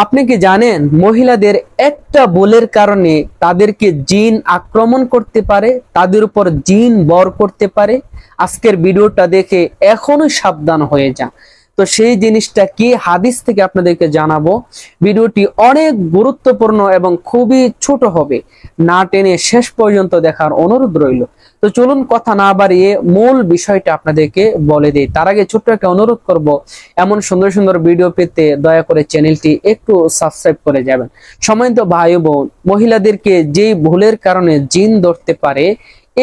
আপনি কি জানেন মহিলাদের একটা ভুলের কারণে তাদেরকে জিন আক্রমণ করতে পারে, তাদের উপর জিন বর করতে পারে? আজকের ভিডিওটা দেখে এখনই সাবধান হয়ে যান। তো সেই জিনিসটা কি হাদিস থেকে আপনাদেরকে জানাবো। ভিডিওটি অনেক গুরুত্বপূর্ণ এবং খুবই ছোট হবে, না টেনে শেষ পর্যন্ত দেখার অনুরোধ রইল। তো চলুন কথা না বাড়িয়ে মূল বিষয়টা আপনাদেরকে বলে দিই। তার আগে ছোট্ট একটা অনুরোধ করব, এমন সুন্দর সুন্দর ভিডিও পেতে দয়া করে চ্যানেলটি একটু সাবস্ক্রাইব করে যাবেন। সম্মানিত ভাই বোন, মহিলাদেরকে যেই ভুলের কারণে জিন ধরতে পারে,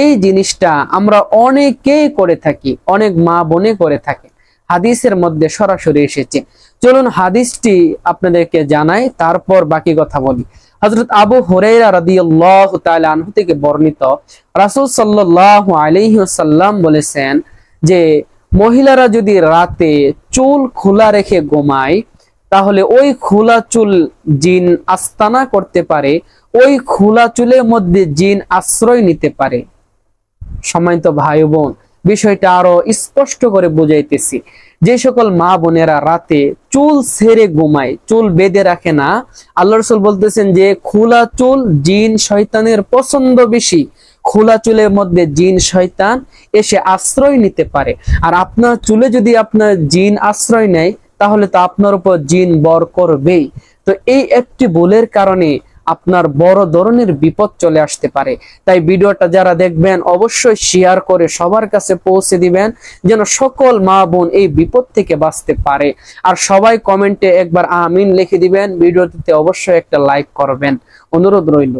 এই জিনিসটা আমরা অনেকেই করে থাকি, অনেক মা বোনে করে থাকে, হাদিসের মধ্যে সরাসরি এসেছে। চলুন হাদিসটি আপনাদেরকে জানাই, তারপর বাকি কথা বলি। হযরত আবু হুরায়রা রাদিয়াল্লাহু তাআলা আনহু থেকে বর্ণিত, রাসূল সাল্লাল্লাহু আলাইহি ওয়াসাল্লাম বলেছেন যে মহিলারা যদি রাতে চুল খোলা রেখে ঘুমায়, তাহলে ওই খোলা চুল জিন আস্তানা করতে পারে, ওই খোলা চুলের মধ্যে জিন আশ্রয় নিতে পারে। সম্মানিত ভাই বোন, বিষয়টা আরো স্পষ্ট করে বুঝাইতেছি। যে সকল মা বোনেরা রাতে চুল ছেড়ে ঘুমায়, চুল বেঁধে রাখে না, আল্লাহ রাসূল বলতেছেন যে খোলা চুল জিন শয়তানের পছন্দ বেশি, খোলা চুলের মধ্যে জিন শয়তান এসে আশ্রয় নিতে পারে। আর আপনার চুলে যদি আপনার জিন আশ্রয় নেয়, তাহলে তো আপনার উপর জিন বর করবেই। তো এই একটি ভুলের কারণে আপনার বড় ধরনের বিপদ চলে আসতে পারে। তাই ভিডিওটা যারা দেখবেন অবশ্যই শেয়ার করে সবার কাছে পৌঁছে দিবেন, যেন সকল মা বোন এই বিপদ থেকে বাঁচতে পারে। আর সবাই কমেন্টে একবার আমিন লিখে দিবেন, ভিডিওটিতে অবশ্যই একটা লাইক করবেন, অনুরোধ রইল।